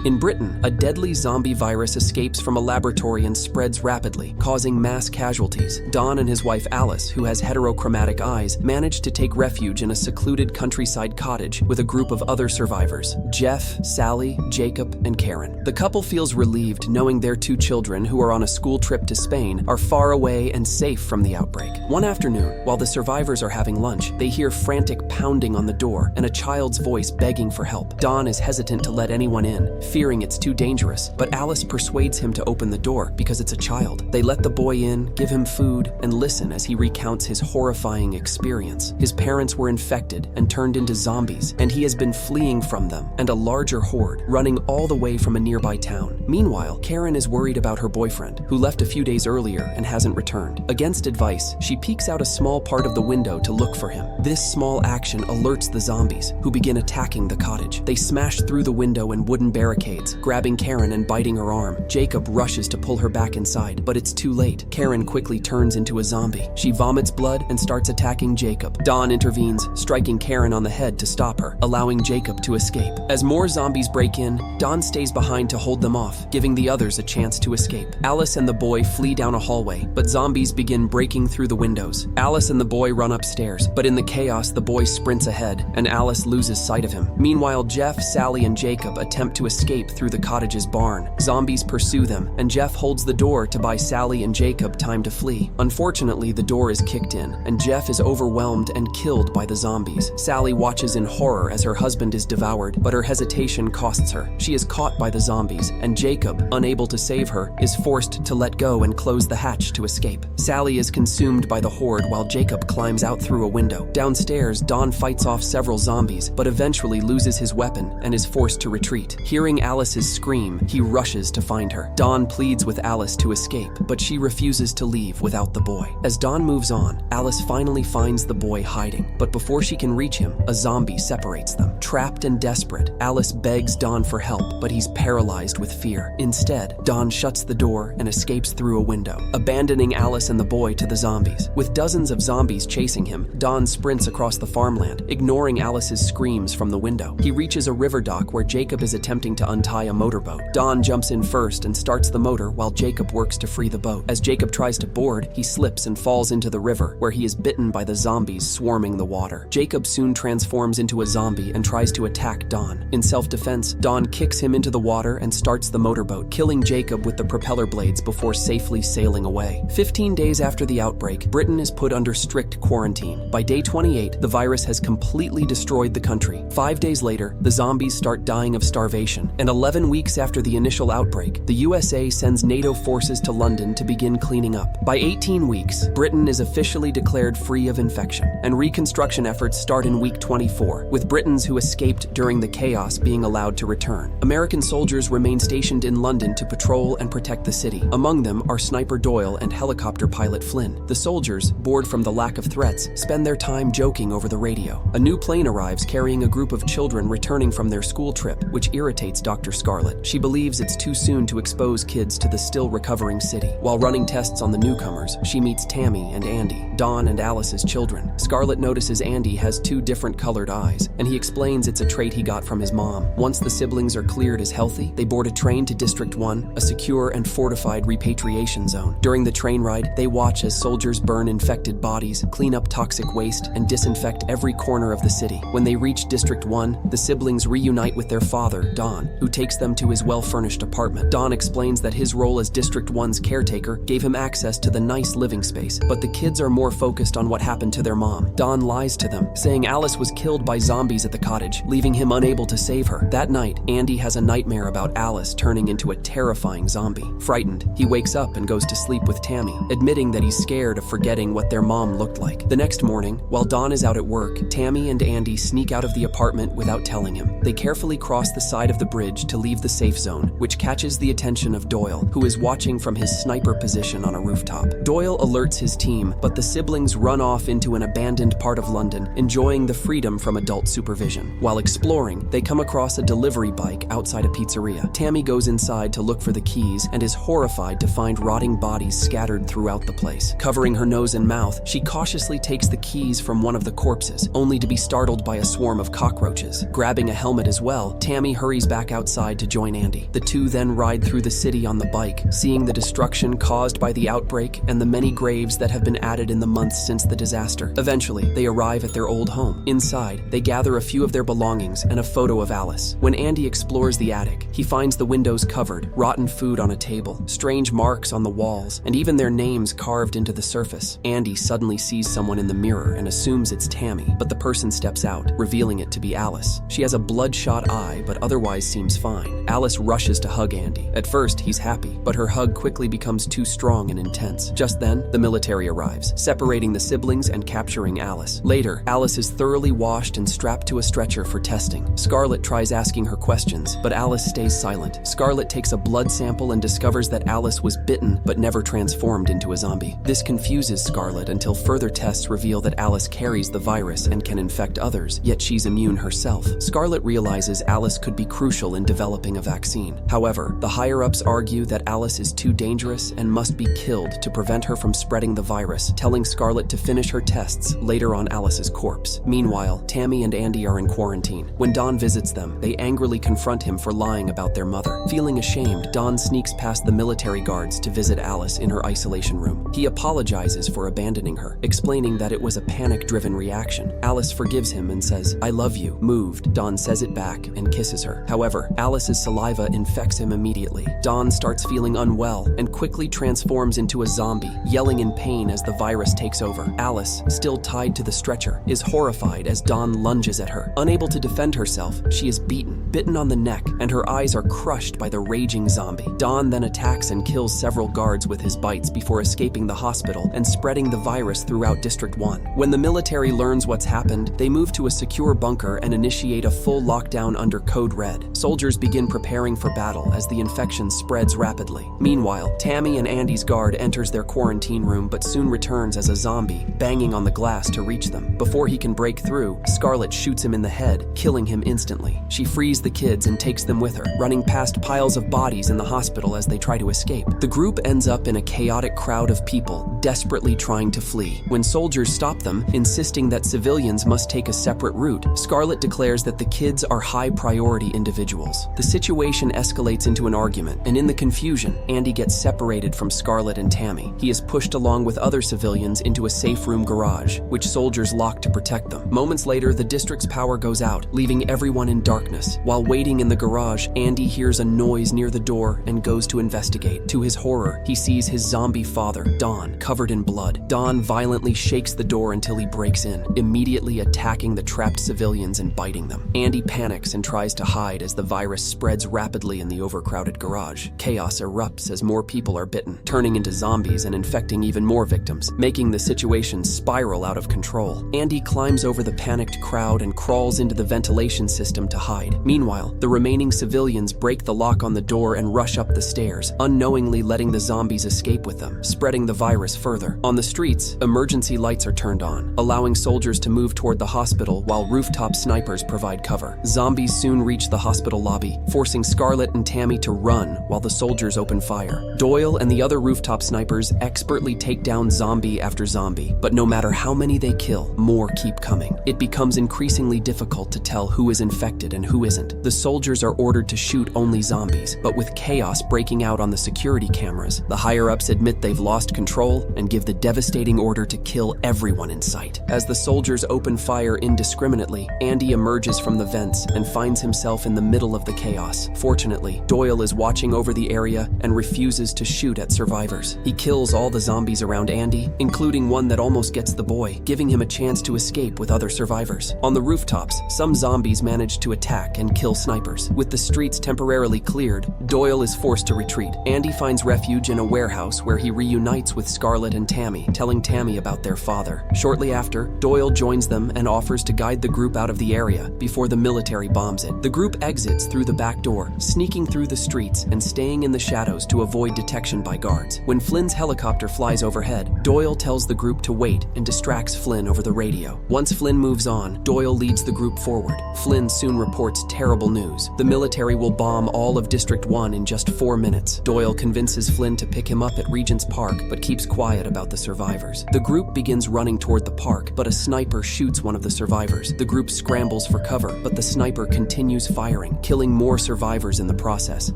In Britain, a deadly zombie virus escapes from a laboratory and spreads rapidly, causing mass casualties. Don and his wife Alice, who has heterochromatic eyes, manage to take refuge in a secluded countryside cottage with a group of other survivors: Jeff, Sally, Jacob, and Karen. The couple feels relieved knowing their two children, who are on a school trip to Spain, are far away and safe from the outbreak. One afternoon, while the survivors are having lunch, they hear frantic pounding on the door and a child's voice begging for help. Don is hesitant to let anyone in, fearing it's too dangerous, but Alice persuades him to open the door because it's a child. They let the boy in, give him food, and listen as he recounts his horrifying experience. His parents were infected and turned into zombies, and he has been fleeing from them and a larger horde, running all the way from a nearby town. Meanwhile, Karen is worried about her boyfriend, who left a few days earlier and hasn't returned. Against advice, she peeks out a small part of the window to look for him. This small action alerts the zombies, who begin attacking the cottage. They smash through the window and wooden barricades, grabbing Karen and biting her arm. Jacob rushes to pull her back inside, but it's too late. Karen quickly turns into a zombie. She vomits blood and starts attacking Jacob. Don intervenes, striking Karen on the head to stop her, allowing Jacob to escape. As more zombies break in, Don stays behind to hold them off, giving the others a chance to escape. Alice and the boy flee down a hallway, but zombies begin breaking through the windows. Alice and the boy run upstairs, but in the chaos, the boy sprints ahead, and Alice loses sight of him. Meanwhile, Jeff, Sally, and Jacob attempt to escape through the cottage's barn. Zombies pursue them, and Jeff holds the door to buy Sally and Jacob time to flee. Unfortunately, the door is kicked in, and Jeff is overwhelmed and killed by the zombies. Sally watches in horror as her husband is devoured, but her hesitation costs her. She is caught by the zombies, and Jacob, unable to save her, is forced to let go and close the hatch to escape. Sally is consumed by the horde while Jacob climbs out through a window. Downstairs, Don fights off several zombies, but eventually loses his weapon and is forced to retreat. Hearing Alice's scream, he rushes to find her. Don pleads with Alice to escape, but she refuses to leave without the boy. As Don moves on, Alice finally finds the boy hiding, but before she can reach him, a zombie separates them. Trapped and desperate, Alice begs Don for help, but he's paralyzed with fear. Instead, Don shuts the door and escapes through a window, abandoning Alice and the boy to the zombies. With dozens of zombies chasing him, Don sprints across the farmland, ignoring Alice's screams from the window. He reaches a river dock where Jacob is attempting to untie a motorboat. Don jumps in first and starts the motor while Jacob works to free the boat. As Jacob tries to board, he slips and falls into the river, where he is bitten by the zombies swarming the water. Jacob soon transforms into a zombie and tries to attack Don. In self-defense, Don kicks him into the water and starts the motorboat, killing Jacob with the propeller blades before safely sailing away. 15 days after the outbreak, Britain is put under strict quarantine. By day 28, the virus has completely destroyed the country. 5 days later, the zombies start dying of starvation, and 11 weeks after the initial outbreak, the USA sends NATO forces to London to begin cleaning up. By 18 weeks, Britain is officially declared free of infection, and reconstruction efforts start in week 24, with Britons who escaped during the chaos being allowed to return. American soldiers remain stationed in London to patrol and protect the city. Among them are Sniper Doyle and helicopter pilot Flynn. The soldiers, bored from the lack of threats, spend their time joking over the radio. A new plane arrives carrying a group of children returning from their school trip, which irritates Dr. Scarlett. She believes it's too soon to expose kids to the still recovering city. While running tests on the newcomers, she meets Tammy and Andy, Don and Alice's children. Scarlett notices Andy has 2 different colored eyes, and he explains it's a trait he got from his mom. Once the siblings are cleared as healthy, they board a train to District 1, a secure and fortified repatriation zone. During the train ride, they watch as soldiers burn infected bodies, clean up toxic waste, and disinfect every corner of the city. When they reach District 1, the siblings reunite with their father, Don, who takes them to his well-furnished apartment. Don explains that his role as District 1's caretaker gave him access to the nice living space, but the kids are more focused on what happened to their mom. Don lies to them, saying Alice was killed by zombies at the cottage, leaving him unable to save her. That night, Andy has a nightmare about Alice turning into a terrifying zombie. Frightened, he wakes up and goes to sleep with Tammy, admitting that he's scared of forgetting what their mom looked like. The next morning, while Don is out at work, Tammy and Andy sneak out of the apartment without telling him. They carefully cross the side of the bridge to leave the safe zone, which catches the attention of Doyle, who is watching from his sniper position on a rooftop. Doyle alerts his team, but the siblings run off into an abandoned part of London, enjoying the freedom from adult supervision. While exploring, they come across a delivery bike outside a pizzeria. Tammy goes inside to look for the keys and is horrified to find rotting bodies scattered throughout the place. Covering her nose and mouth, she cautiously takes the keys from one of the corpses, only to be startled by a swarm of cockroaches. Grabbing a helmet as well, Tammy hurries back back outside to join Andy. The two then ride through the city on the bike, seeing the destruction caused by the outbreak and the many graves that have been added in the months since the disaster. Eventually, they arrive at their old home. Inside, they gather a few of their belongings and a photo of Alice. When Andy explores the attic, he finds the windows covered, rotten food on a table, strange marks on the walls, and even their names carved into the surface. Andy suddenly sees someone in the mirror and assumes it's Tammy, but the person steps out, revealing it to be Alice. She has a bloodshot eye, but otherwise seems fine. Alice rushes to hug Andy. At first, he's happy, but her hug quickly becomes too strong and intense. Just then, the military arrives, separating the siblings and capturing Alice. Later, Alice is thoroughly washed and strapped to a stretcher for testing. Scarlett tries asking her questions, but Alice stays silent. Scarlett takes a blood sample and discovers that Alice was bitten but never transformed into a zombie. This confuses Scarlett until further tests reveal that Alice carries the virus and can infect others, yet she's immune herself. Scarlett realizes Alice could be crucial in developing a vaccine. However, the higher-ups argue that Alice is too dangerous and must be killed to prevent her from spreading the virus, telling Scarlett to finish her tests later on Alice's corpse. Meanwhile, Tammy and Andy are in quarantine. When Don visits them, they angrily confront him for lying about their mother. Feeling ashamed, Don sneaks past the military guards to visit Alice in her isolation room. He apologizes for abandoning her, explaining that it was a panic-driven reaction. Alice forgives him and says, "I love you." Moved, Don says it back and kisses her. However, Alice's saliva infects him immediately. Don starts feeling unwell and quickly transforms into a zombie, yelling in pain as the virus takes over. Alice, still tied to the stretcher, is horrified as Don lunges at her. Unable to defend herself, she is beaten, bitten on the neck, and her eyes are crushed by the raging zombie. Don then attacks and kills several guards with his bites before escaping the hospital and spreading the virus throughout District 1. When the military learns what's happened, they move to a secure bunker and initiate a full lockdown under Code Red. Soldiers begin preparing for battle as the infection spreads rapidly. Meanwhile, Tammy and Andy's guard enters their quarantine room but soon returns as a zombie, banging on the glass to reach them. Before he can break through, Scarlett shoots him in the head, killing him instantly. She frees the kids and takes them with her, running past piles of bodies in the hospital as they try to escape. The group ends up in a chaotic crowd of people, desperately trying to flee. When soldiers stop them, insisting that civilians must take a separate route, Scarlett declares that the kids are high-priority individuals. The situation escalates into an argument, and in the confusion, Andy gets separated from Scarlett and Tammy. He is pushed along with other civilians into a safe room garage, which soldiers lock to protect them. Moments later, the district's power goes out, leaving everyone in darkness. While waiting in the garage, Andy hears a noise near the door and goes to investigate. To his horror, he sees his zombie father, Don, covered in blood. Don violently shakes the door until he breaks in, immediately attacking the trapped civilians and biting them. Andy panics and tries to hide as the virus spreads rapidly in the overcrowded garage. Chaos erupts as more people are bitten, turning into zombies and infecting even more victims, making the situation spiral out of control. Andy climbs over the panicked crowd and crawls into the ventilation system to hide. Meanwhile, the remaining civilians break the lock on the door and rush up the stairs, unknowingly letting the zombies escape with them, spreading the virus further. On the streets, emergency lights are turned on, allowing soldiers to move toward the hospital while rooftop snipers provide cover. Zombies soon reach the hospital lobby, forcing Scarlett and Tammy to run while the soldiers open fire. Doyle and the other rooftop snipers expertly take down zombie after zombie, but no matter how many they kill, more keep coming. It becomes increasingly difficult to tell who is infected and who isn't. The soldiers are ordered to shoot only zombies, but with chaos breaking out on the security cameras, the higher-ups admit they've lost control and give the devastating order to kill everyone in sight. As the soldiers open fire indiscriminately, Andy emerges from the vents and finds himself in the middle of the chaos. Fortunately, Doyle is watching over the area and refuses to shoot at survivors. He kills all the zombies around Andy, including one that almost gets the boy, giving him a chance to escape with other survivors. On the rooftops, some zombies manage to attack and kill snipers. With the streets temporarily cleared, Doyle is forced to retreat. Andy finds refuge in a warehouse where he reunites with Scarlett and Tammy, telling Tammy about their father. Shortly after, Doyle joins them and offers to guide the group out of the area before the military bombs it. The group exits through the back door, sneaking through the streets and staying in the shadows to avoid detection by guards. When Flynn's helicopter flies overhead, Doyle tells the group to wait and distracts Flynn over the radio. Once Flynn moves on, Doyle leads the group forward. Flynn soon reports terrible news. The military will bomb all of District 1 in just 4 minutes. Doyle convinces Flynn to pick him up at Regent's Park, but keeps quiet quiet about the survivors. The group begins running toward the park, but a sniper shoots one of the survivors. The group scrambles for cover, but the sniper continues firing, killing more survivors in the process.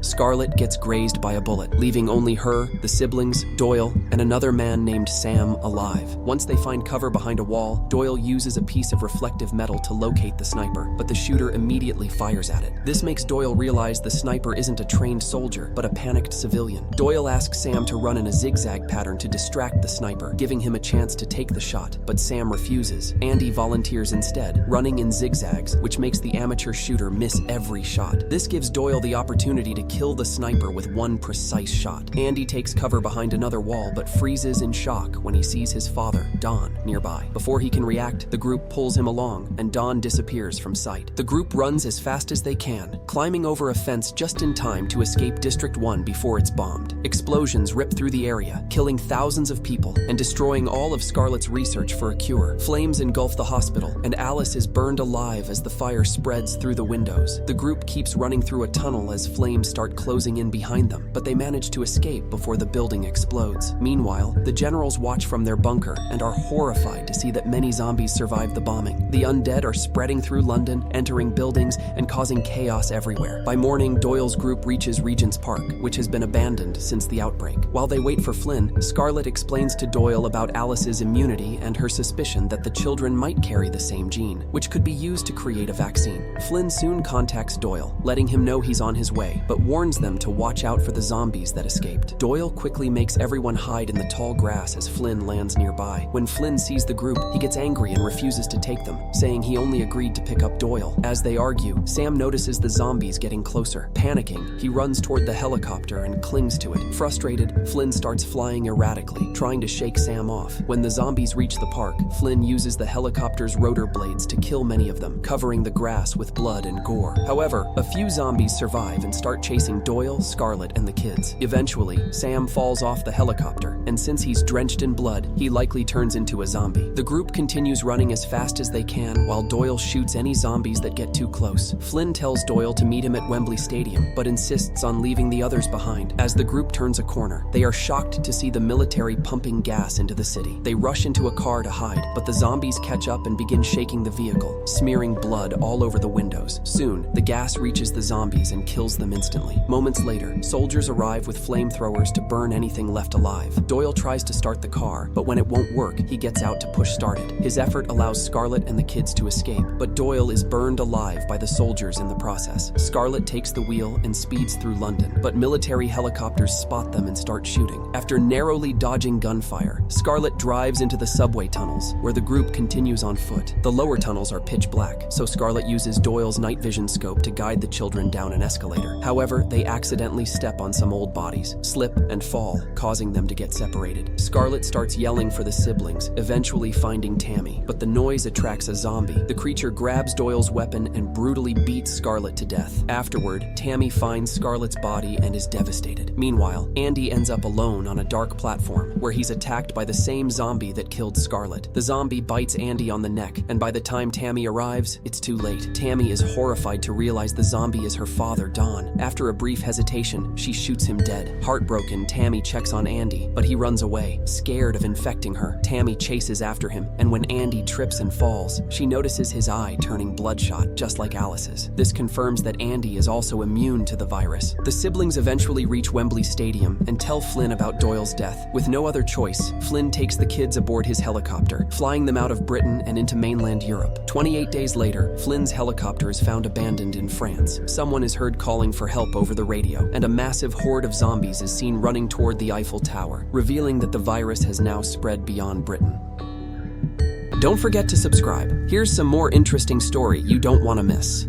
Scarlett gets grazed by a bullet, leaving only her, the siblings, Doyle, and another man named Sam alive. Once they find cover behind a wall, Doyle uses a piece of reflective metal to locate the sniper, but the shooter immediately fires at it. This makes Doyle realize the sniper isn't a trained soldier, but a panicked civilian. Doyle asks Sam to run in a zigzag pattern to distract the sniper, giving him a chance to take the shot, but Sam refuses. Andy volunteers instead, running in zigzags, which makes the amateur shooter miss every shot. This gives Doyle the opportunity to kill the sniper with one precise shot. Andy takes cover behind another wall, but freezes in shock when he sees his father, Don, nearby. Before he can react, the group pulls him along, and Don disappears from sight. The group runs as fast as they can, climbing over a fence just in time to escape District 1 before it's bombed. Explosions rip through the area, killing thousands of people and destroying all of Scarlett's research for a cure. Flames engulf the hospital, and Alice is burned alive as the fire spreads through the windows. The group keeps running through a tunnel as flames start closing in behind them, but they manage to escape before the building explodes. Meanwhile, the generals watch from their bunker and are horrified to see that many zombies survived the bombing. The undead are spreading through London, entering buildings, and causing chaos everywhere. By morning, Doyle's group reaches Regent's Park, which has been abandoned since the outbreak. While they wait for Flynn, Scarlett explains to Doyle about Alice's immunity and her suspicion that the children might carry the same gene, which could be used to create a vaccine. Flynn soon contacts Doyle, letting him know he's on his way, but warns them to watch out for the zombies that escaped. Doyle quickly makes everyone hide in the tall grass as Flynn lands nearby. When Flynn sees the group, he gets angry and refuses to take them, saying he only agreed to pick up Doyle. As they argue, Sam notices the zombies getting closer. Panicking, he runs toward the helicopter and clings to it. Frustrated, Flynn starts flying erratically, trying to shake Sam off. When the zombies reach the park, Flynn uses the helicopter's rotor blades to kill many of them, covering the grass with blood and gore. However, a few zombies survive and start chasing Doyle, Scarlett, and the kids. Eventually, Sam falls off the helicopter, and since he's drenched in blood, he likely turns into a zombie. The group continues running as fast as they can while Doyle shoots any zombies that get too close. Flynn tells Doyle to meet him at Wembley Stadium, but insists on leaving the others behind. As the group turns a corner, they are shocked to see the military pumping gas into the city. They rush into a car to hide, but the zombies catch up and begin shaking the vehicle, smearing blood all over the windows. Soon, the gas reaches the zombies and kills them instantly. Moments later, soldiers arrive with flamethrowers to burn anything left alive. Doyle tries to start the car, but when it won't work, he gets out to push start it. His effort allows Scarlett and the kids to escape, but Doyle is burned alive by the soldiers in the process. Scarlett takes the wheel and speeds through London, but military helicopters spot them and start shooting. After narrowly dodging gunfire, Scarlett drives into the subway tunnels, where the group continues on foot. The lower tunnels are pitch black, so Scarlett uses Doyle's night vision scope to guide the children down an escalator. However, they accidentally step on some old bodies, slip, and fall, causing them to get separated. Scarlett starts yelling for the siblings, eventually finding Tammy, but the noise attracts a zombie. The creature grabs Doyle's weapon and brutally beats Scarlett to death. Afterward, Tammy finds Scarlett's body and is devastated. Meanwhile, Andy ends up alone on a dark platform, where he's attacked by the same zombie that killed Scarlett. The zombie bites Andy on the neck, and by the time Tammy arrives, it's too late. Tammy is horrified to realize the zombie is her father, Don. After a brief hesitation, she shoots him dead. Heartbroken, Tammy checks on Andy, but he runs away. Scared of infecting her, Tammy chases after him, and when Andy trips and falls, she notices his eye turning bloodshot, just like Alice's. This confirms that Andy is also immune to the virus. The siblings eventually reach Wembley Stadium and tell Flynn about Doyle's death. With no other choice, Flynn takes the kids aboard his helicopter, flying them out of Britain and into mainland Europe. 28 days later, Flynn's helicopter is found abandoned in France. Someone is heard calling for help over the radio, and a massive horde of zombies is seen running toward the Eiffel Tower, revealing that the virus has now spread beyond Britain. Don't forget to subscribe. Here's some more interesting story you don't want to miss.